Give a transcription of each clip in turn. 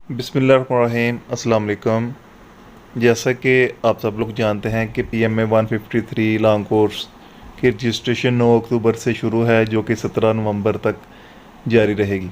बिस्मिल्लाहिर्रहमानिर्रहीम, अस्सलाम वालेकुम। जैसा कि आप सब लोग जानते हैं कि PMA 153 लॉन्ग कोर्स की रजिस्ट्रेशन 9 अक्टूबर से शुरू है, जो कि 17 नवंबर तक जारी रहेगी।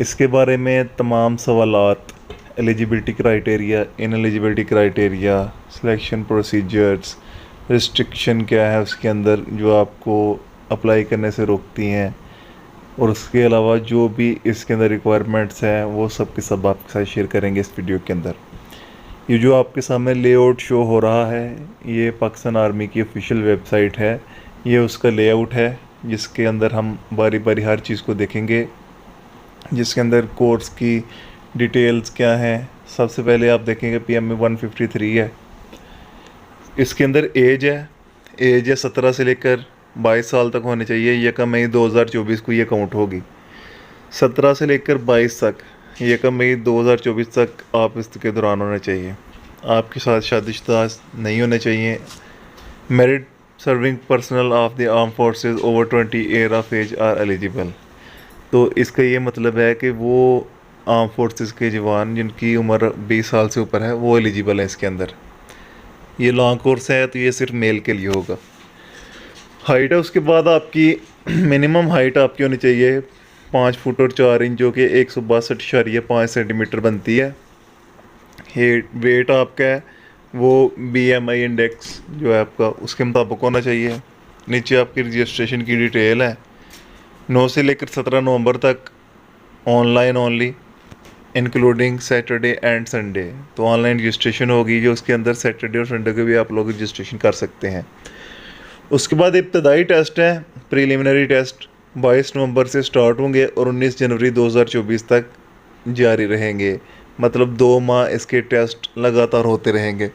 इसके बारे में तमाम सवालात, eligibility criteria, ineligibility criteria, selection procedures, restriction क्या है उसके अंदर जो आपको अप्लाई करने से रोकती हैं, और उसके अलावा जो भी इसके अंदर रिक्वायरमेंट्स हैं वो सब के सब आपके साथ शेयर करेंगे इस वीडियो के अंदर। ये जो आपके सामने लेआउट शो हो रहा है, ये पाकिस्तान आर्मी की ऑफिशियल वेबसाइट है। ये उसका लेआउट है जिसके अंदर हम बारी बारी हर चीज़ को देखेंगे, जिसके अंदर कोर्स की डिटेल्स क्या हैं। सबसे पहले आप देखेंगे PMA 153 है। इसके अंदर एज है 17 से लेकर 22 साल तक होनी चाहिए। 1 मई 2024 को ये काउंट होगी। 17 से लेकर 22 तक, 1 मई 2024 तक आप इसके दौरान होने चाहिए। आपके साथ शादीशुदा नहीं होने चाहिए। Married serving personnel of the armed forces over 20 year of age are eligible. तो इसका ये मतलब है कि वो आर्म फोर्सेस के जवान जिनकी उम्र 20 साल से ऊपर है वो एलिजिबल है इसके अंदर। ये लॉन्ग कोर्स है तो ये सिर्फ मेल के लिए होगा। हाइट है, उसके बाद आपकी मिनिमम हाइट आपकी होनी चाहिए 5 फुट और 4 इंच, जो कि 162.5 सेंटीमीटर बनती है। वेट आपका है वो BMI इंडेक्स जो है आपका उसके मुताबिक होना चाहिए। नीचे आपकी रजिस्ट्रेशन की डिटेल है। 9 से लेकर 17 नवंबर तक online only, including Saturday and Sunday. तो ऑनलाइन रजिस्ट्रेशन होगी, जो उसके अंदर सैटरडे और संडे को भी आप लोग रजिस्ट्रेशन कर सकते हैं। उसके बाद इब्तदाई टेस्ट है, प्रीलिमिनरी टेस्ट 22 नवंबर से स्टार्ट होंगे और 19 जनवरी 2024 तक जारी रहेंगे। मतलब 2 माह इसके टेस्ट लगातार होते रहेंगे।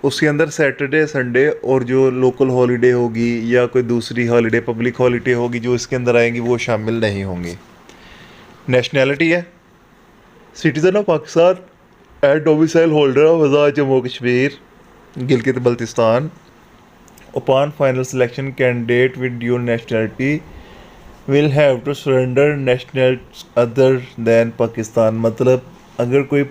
उसके अंदर सैटरडे संडे और जो लोकल हॉलीडे होगी या कोई दूसरी हॉलीडे, पब्लिक हॉलीडे होगी जो इसके अंदर आएंगी, वो शामिल नहीं होंगे। नेशनैलिटी है citizen of Pakistan and domicile holder of Azad Jammu Kashmir Gilgit Baltistan. Upon final selection, candidate with dual nationality will have to surrender nationals other than Pakistan। मतलब अगर कोई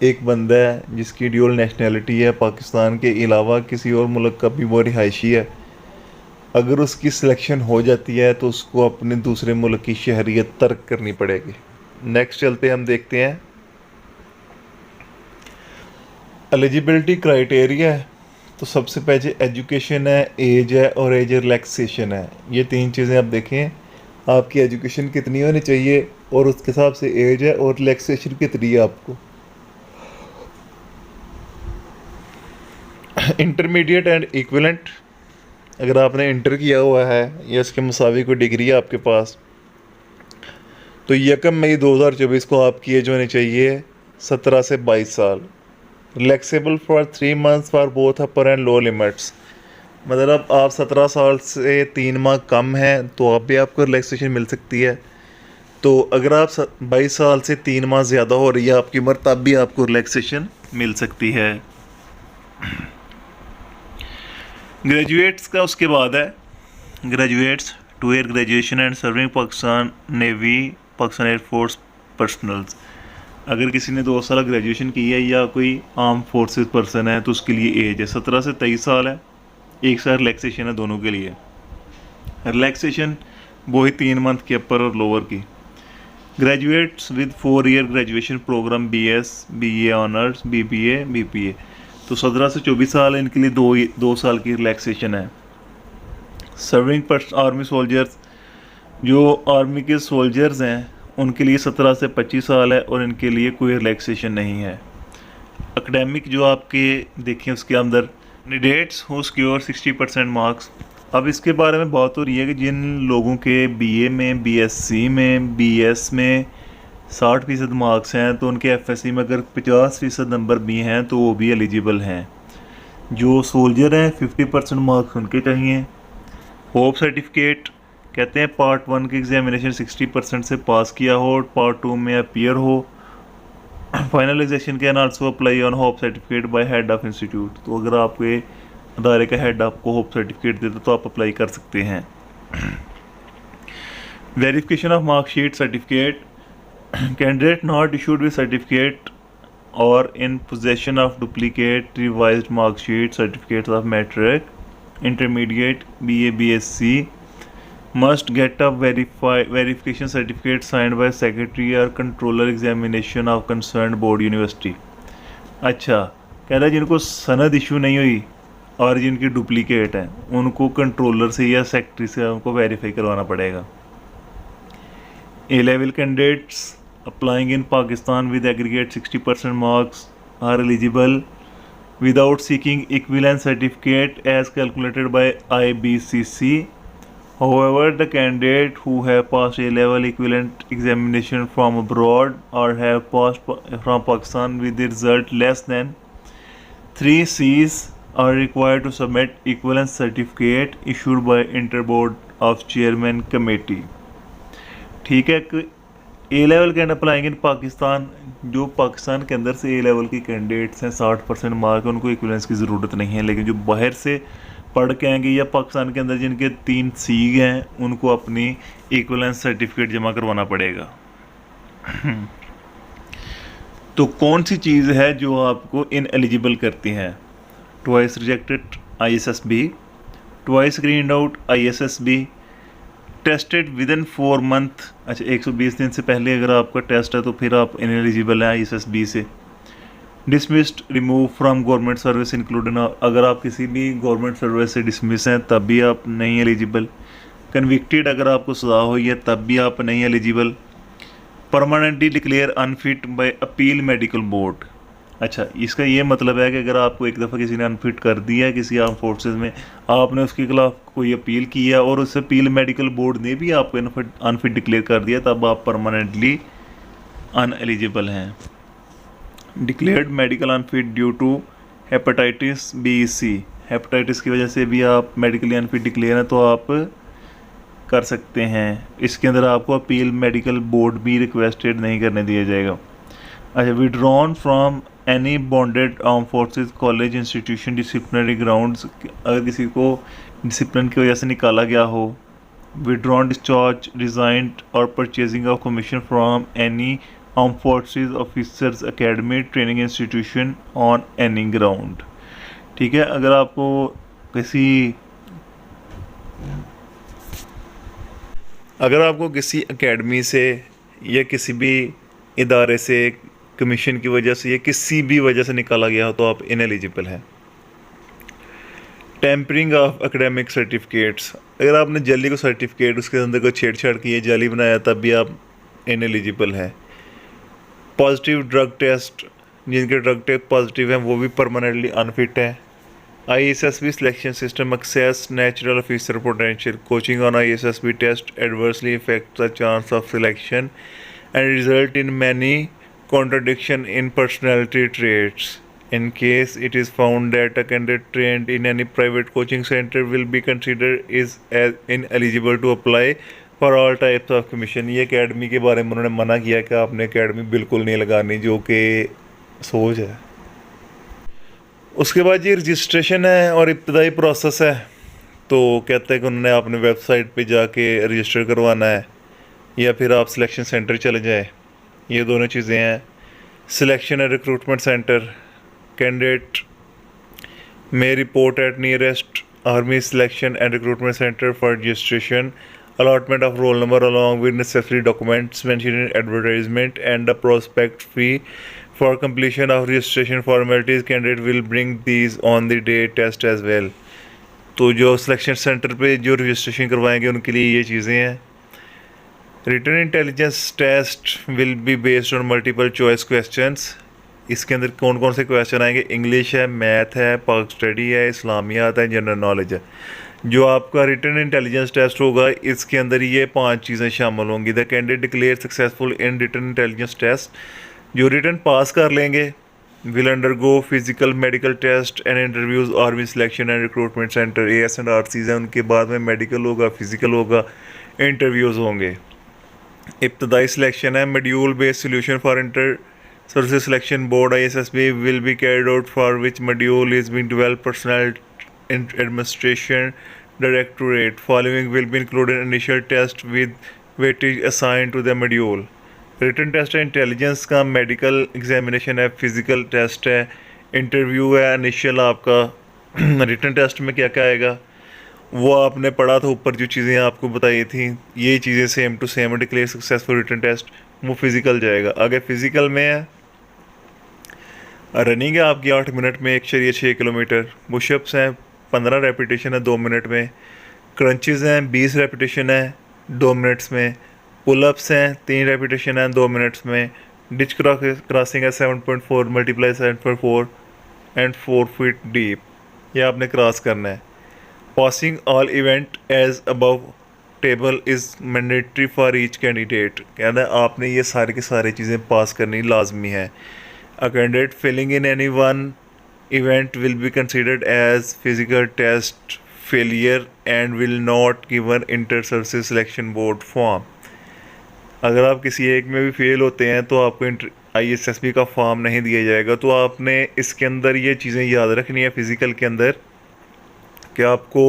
एक बंदा है जिसकी ड्यूल नेशनैलिटी है, पाकिस्तान के अलावा किसी और मुल्क का भी वो रिहायशी है, अगर उसकी सिलेक्शन हो जाती है तो उसको अपने दूसरे मुल्क की शहरियत तर्क करनी पड़ेगी। नेक्स्ट चलते हम देखते हैं एलिजिबिलिटी क्राइटेरिया है। तो सबसे पहले एजुकेशन है, एज है और एज रिलैक्सेशन है। ये 3 चीज़ें आप देखें, आपकी एजुकेशन कितनी होनी चाहिए और उसके हिसाब से एज है और रिलैक्सेशन कितनी है आपको। इंटरमीडिएट एंड इक्विवेलेंट, अगर आपने इंटर किया हुआ है या उसके मुसावी कोई डिग्री है आपके पास, तो 1 मई 2024 को आपकी एज होनी चाहिए 17 से 22 साल। Relaxable for 3 months for both upper and lower limits. मतलब आप 17 साल से 3 माह कम हैं तो आप भी आपको रिलैक्सेशन मिल सकती है। तो अगर आप 22 साल से 3 माह ज़्यादा हो रही है आपकी उम्र, तब भी आपको रिलैक्सेशन मिल सकती है। ग्रेजुएट्स का उसके बाद है graduates 2 year graduation and serving Pakistan navy, Pakistan air force personnels. अगर किसी ने 2 साल ग्रेजुएशन की है या कोई आर्म फोर्सेस पर्सन है तो उसके लिए एज है 17 से 23 साल है। 1 साल रिलैक्सेशन है दोनों के लिए। रिलैक्सेशन वही 3 मंथ के अपर और लोअर की। Graduates with 4 year graduation program BS, BA honours, BBA, BPA, तो 17 से 24 साल इनके लिए 2 साल की रिलैक्सेशन है। सर्विंग आर्मी सोल्जर्स, जो आर्मी के सोल्जर्स हैं उनके लिए 17 से 25 साल है और इनके लिए कोई रिलैक्सेशन नहीं है। एकेडमिक जो आपके देखें उसके अंदर कैंडिडेट्स हो सिक्योर 60% मार्क्स। अब इसके बारे में बात हो रही है कि जिन लोगों के BA में, BSc में, BS में 60% मार्क्स हैं तो उनके FSC में अगर 50% नंबर भी हैं तो वो भी एलिजिबल हैं। जो सोल्जर हैं 50% मार्क्स उनके चाहिए। होप सर्टिफिकेट कहते हैं पार्ट 1 की एग्जामिनेशन 60% से पास किया हो, पार्ट 2 में अपीयर हो। Finalisation can also apply on hope certificate bye head of institute. तो अगर आपके अदारे का हेड आपको होप सर्टिफिकेट देता तो आप अप्लाई कर सकते हैं। Verification of marksheet certificate Candidate not issued with certificate or in possession of duplicate revised mark sheet certificates of metric, intermediate, BA, BSc must get a verification certificate signed by secretary or controller examination of concerned board university। अच्छा, कहता है जिनको सनद issue नहीं हुई और जिनकी duplicate है उनको कंट्रोलर से या सेक्रेटरी से उनको वेरीफाई करवाना पड़ेगा। A level candidates applying in Pakistan with aggregate 60% marks are eligible without seeking equivalent certificate as calculated by IBCC. However, the candidate who have passed A-level equivalent examination from abroad or have passed from Pakistan with the result less than 3 C's are required to submit equivalent certificate issued by Interboard of Chairman Committee। ठीक है, a level कैंड applying in Pakistan, जो पाकिस्तान के अंदर से ए level के candidates हैं 60% mark है उनको इक्विवेलेंस की ज़रूरत नहीं है, लेकिन जो बाहर से पढ़ के आएंगे या पाकिस्तान के अंदर जिनके 3 सी हैं उनको अपनी इक्विवेलेंस सर्टिफिकेट जमा करवाना पड़ेगा। तो कौन सी चीज़ है जो आपको इन एलिजिबल करती है? Twice rejected ISSB, twice screened out ISSB, tested with in 4 month, अच्छा 120 दिन से पहले अगर आपका टेस्ट है तो फिर आप इनएलिजिबल हैं ISSB से। Dismissed remove from government service including, अगर आप किसी भी गवर्नमेंट सर्विस से डिसमिस हैं तब भी आप नहीं एलिजिबल। कन्विक्टेड, अगर आपको सजा हुई है तब भी आप नहीं eligible. Permanently declare unfit by appeal medical board, अच्छा इसका ये मतलब है कि अगर आपको एक दफ़ा किसी ने अनफिट कर दिया है किसी आर्म फोर्सेस में, आपने उसके खिलाफ कोई अपील किया और उस अपील मेडिकल बोर्ड ने भी आपको अनफिट डिक्लेयर कर दिया, तब आप परमानेंटली अनएलिजिबल हैं। Declared medical unfit due to hepatitis B/C, hepatitis की वजह से भी आप मेडिकली अनफिट डिक्लेयर हैं तो आप कर सकते हैं। इसके अंदर आपको अपील मेडिकल बोर्ड भी रिक्वेस्टेड नहीं करने दिया जाएगा। अच्छा, withdrawn from any bonded arm forces college institution disciplinary grounds, अगर किसी को डिसिप्लिन की वजह से निकाला गया हो। विड्रॉन, डिस्चार्ज, रिजाइंड और purchasing of commission from any arm forces officers academy training institution on any ground. ठीक है, अगर आपको किसी एकेडमी से या किसी भी इदारे से कमीशन की वजह से या किसी भी वजह से निकाला गया हो तो आप इनएलिजिबल हैं। टेम्परिंग ऑफ एकेडमिक सर्टिफिकेट्स, अगर आपने जाली को सर्टिफिकेट उसके अंदर कोई छेड़छाड़ की है, जाली बनाया, तब भी आप इनएलिजिबल हैं। पॉजिटिव ड्रग टेस्ट, जिनके ड्रग टेस्ट पॉजिटिव हैं वो भी परमानेंटली अनफिट है। ISSB selection system assess natural officer potential, coaching on ISSB test adversely affect the chance of selection and result in many contradiction in personality traits. In case it is found that a candidate trained in any private coaching center will be considered is as ineligible to apply for all types of commission। ये academy के बारे में उन्होंने मना किया कि आपने academy बिल्कुल नहीं लगानी, जो कि सोच है। उसके बाद ये रजिस्ट्रेशन है और इब्तदाई प्रोसेस है, तो कहते हैं कि उन्होंने अपने वेबसाइट पे जाके रजिस्टर करवाना है या फिर आप सिलेक्शन सेंटर चले जाए, ये दोनों चीज़ें हैं। Selection and recruitment centre, candidate may report at nearest Army Selection and Recruitment Center for registration, allotment of roll number along with necessary documents mentioned in advertisement and the prospect fee for completion of registration formalities. Candidate will bring these on the day test as well। तो जो selection centre पे जो registration करवाएंगे उनके लिए ये चीज़ें हैं। Written intelligence test will be based on multiple choice questions. इसके अंदर कौन कौन से क्वेश्चन आएंगे? इंग्लिश है, मैथ है, पाक स्टडी है, इस्लामियात है, जनरल नॉलेज है। जो आपका रिटन इंटेलिजेंस टेस्ट होगा इसके अंदर ये 5 चीज़ें शामिल होंगी। The candidate declare successful in written intelligence test, जो रिटन पास कर लेंगे will undergo physical medical test and interviews army selection and recruitment centre AS and RCs हैं, उनके बाद में मेडिकल होगा, फिजिकल होगा, इंटरव्यूज़ होंगे। इब्तदाई सिलेक्शन है, module based solution for inter service selection board ISSB will be carried out, for which module is being developed personnel administration directorate. Following will be included initial test with weightage assigned to the module. Written test है intelligence का, medical examination है, physical test है, interview है initial आपका। Written test में क्या क्या आएगा वो आपने पढ़ा था ऊपर, जो चीज़ें आपको बताई थी ये चीज़ें same to same declare successful written test. वो फिज़िकल जाएगा। आगे फिज़िकल में है रनिंग है आपकी 8 मिनट में 1.6 किलोमीटर, पुशअप्स हैं 15 रेपिटेशन है 2 मिनट में, क्रंचेस हैं 20 रेपिटेशन है 2 मिनट्स में, पुलअप्स हैं 3 रेपिटेशन है 2 मिनट्स में, डिच क्रॉसिंग है 7.4 मल्टीप्लाई 7.4 एंड 4 फीट डीप, ये आपने क्रॉस करना है। Passing all event as above table is mandatory for each candidate, कहना है आपने ये सारी की सारी चीज़ें पास करनी लाजमी है। A candidate failing in any one event will be considered as physical test failure and will not given inter-services selection board form। अगर आप किसी एक में भी फेल होते हैं तो आपको ISSB का फॉर्म नहीं दिया जाएगा। तो आपने इसके अंदर ये चीज़ें याद रखनी है फिज़िकल के अंदर कि आपको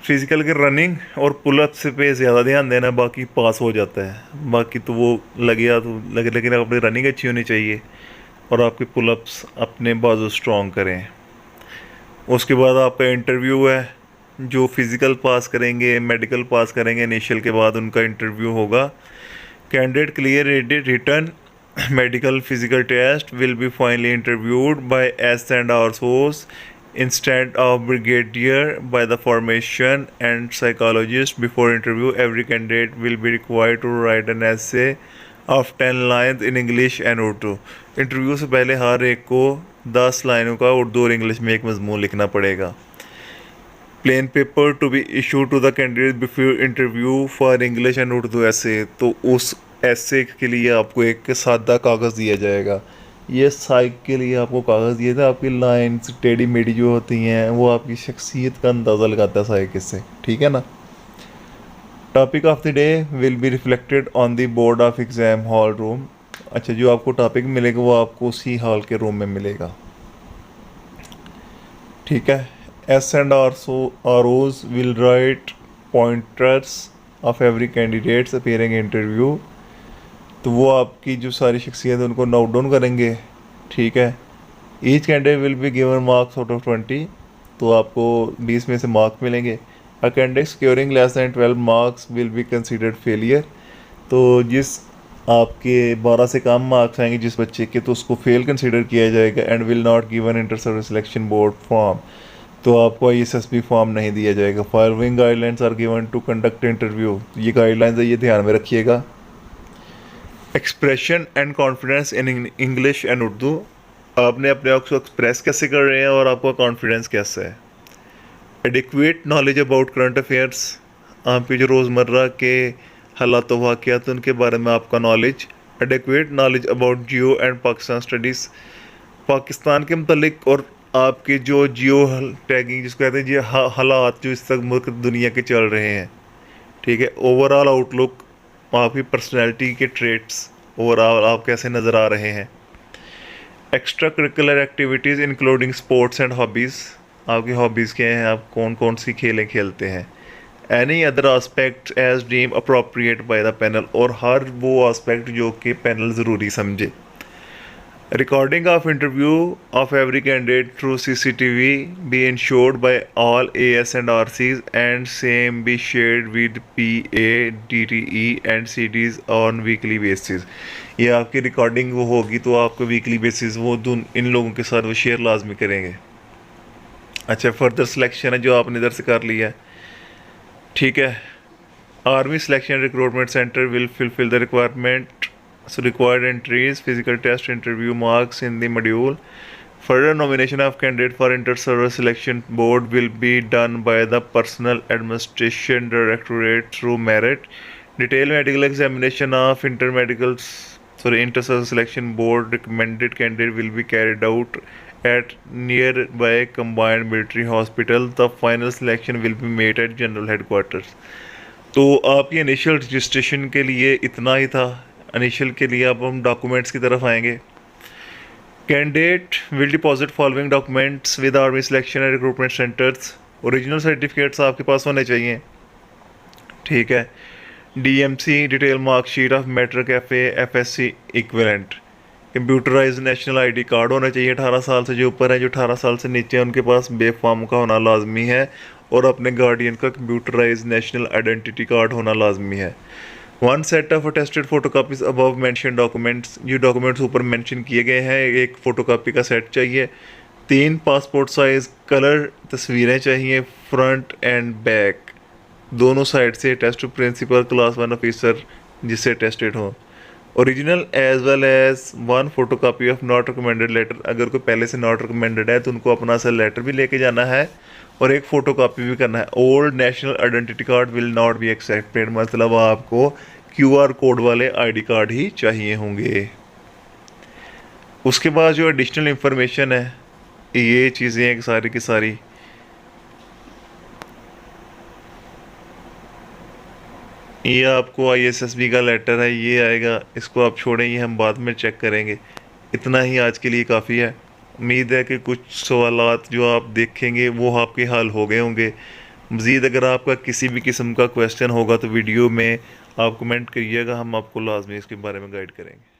फिज़िकल के रनिंग और पुलअप्स पे ज़्यादा ध्यान देना, बाकी पास हो जाता है। बाकी तो वो लगे तो लगे, लेकिन अपनी रनिंग अच्छी होनी चाहिए और आपके पुलअप्स अपने बाजू स्ट्रॉन्ग करें। उसके बाद आपका इंटरव्यू है, जो फिज़िकल पास करेंगे, मेडिकल पास करेंगे इनिशियल के बाद उनका इंटरव्यू होगा। Candidate clear return medical physical test will be finally interviewed by S&R source instead of brigadier by the formation and psychologist। Before interview every candidate will be required to write an essay of 10 lines in English and Urdu। Interview से पहले हर एक को 10 लाइनों का उर्दू और English में एक मजमून लिखना पड़ेगा। Plain paper to be issue to the candidate before interview for English and Urdu ऐसे, तो उस ऐसे के लिए आपको एक सादा कागज़ दिया जाएगा। ये साइक के लिए आपको कागज़ दिया था, आपकी लाइन्स टेढ़ी मेढ़ी जो होती हैं वो आपकी शख्सियत का अंदाज़ा लगाता है साइक इससे, ठीक है ना। Topic of the day will be reflected on the board of exam hall room. अच्छा, जो आपको टॉपिक मिलेगा वो आपको उसी हॉल के रूम में मिलेगा, ठीक है। S&Rs will write pointers of every candidates appearing interview, तो वो आपकी जो सारी शख्सियत है उनको नोट डाउन करेंगे, ठीक है। Each candidate will be given marks out of 20, तो आपको 20 में से मार्क्स मिलेंगे। A candidate scoring less than 12 marks will be considered failure, तो जिस आपके 12 से कम मार्क्स आएंगे जिस बच्चे के, तो उसको फेल कंसिडर किया जाएगा। And will not given inter service selection board form, तो आपको ISSB फॉर्म नहीं दिया जाएगा। Following guidelines are given to conduct interview, ये गाइडलाइंस है, ये ध्यान में रखिएगा। Expression and confidence in English and Urdu, आपने अपने आप को एक्सप्रेस कैसे कर रहे हैं और आपका कॉन्फिडेंस कैसा है। Adequate knowledge about current affairs, आपके जो रोज़मर्रा के हालात वाक़यात उनके बारे में आपका knowledge. Adequate knowledge about Jio and Pakistan studies, Pakistan के मतलब और आपके जो जियो टैगिंग जिसको कहते हैं, जी हालात जो इस तक मुल्क दुनिया के चल रहे हैं, ठीक है। ओवरऑल आउटलुक, आपकी पर्सनैलिटी के ट्रेट्स ओवरऑल आप कैसे नज़र आ रहे हैं। Extra curricular activities including sports and hobbies, आपकी हॉबीज़ क्या हैं, आप कौन कौन सी खेलें खेलते हैं। Any other aspect as deem appropriate by the panel, और हर वो आस्पेक्ट जो कि पैनल ज़रूरी समझे। Recording of interview of every candidate through CCTV be ensured by all AS&RCs and same be shared with PA, DTE and CDs on weekly basis। ये आपकी recording वो होगी तो आपको वीकली बेसिस वो इन लोगों के साथ वो शेयर लाजमी करेंगे। अच्छा, फर्दर सिलेक्शन है जो आपने इधर से कर लिया है, ठीक है। Army selection recruitment centre will fulfil the requirement, so required entries, physical test, interview marks in the module। Further nomination of candidate for inter-service selection board will be done by the Personnel Administration Directorate through merit। Detailed medical examination of inter-service selection board recommended candidate will be carried out at nearby combined military hospital। The final selection will be made at general headquarters। तो आपकी initial registration के लिए इतना ही था। Initial के लिए अब हम डॉक्यूमेंट्स की तरफ आएंगे। Candidate will deposit following documents with army selection and recruitment centres. Original certificates आपके पास होने चाहिए, ठीक है। DMC detail marksheet of matric FA FSC equivalent. Computerise national ID card होना चाहिए 18 साल से जो ऊपर है। जो 18 साल से नीचे हैं उनके पास बे फॉर्म का होना लाजमी है और अपने गार्डियन का कंप्यूटराइज नेशनल आइडेंटिटी कार्ड होना लाजमी है। One set of attested photocopies above mention documents, जो डॉक्यूमेंट्स ऊपर मेंशन किए गए हैं एक फ़ोटोकॉपी का सेट चाहिए। 3 पासपोर्ट साइज़ कलर तस्वीरें चाहिए फ्रंट एंड बैक दोनों साइड से। टेस्ट प्रिंसिपल क्लास 1 ऑफिसर जिससे टेस्टेड हो। Original as well as 1 photocopy of not recommended letter, अगर कोई पहले से नॉट रिकमेंडेड है तो उनको अपना असल लेटर भी लेके जाना है और एक फ़ोटोकॉपी भी करना है। Old national identity card will not be accepted, मतलब आपको QR कोड वाले ID कार्ड ही चाहिए होंगे। उसके बाद जो एडिशनल इंफॉर्मेशन है ये चीज़ें हैं सारी की सारी। ये आपको ISSB का लेटर है, ये आएगा, इसको आप छोड़ें, ये हम बाद में चेक करेंगे। इतना ही आज के लिए काफ़ी है। उम्मीद है कि कुछ सवालात जो आप देखेंगे वो आपके हल हो गए होंगे। मज़ीद अगर आपका किसी भी किस्म का क्वेश्चन होगा तो वीडियो में आप कमेंट करिएगा, हम आपको लाजमी इसके बारे में गाइड करेंगे।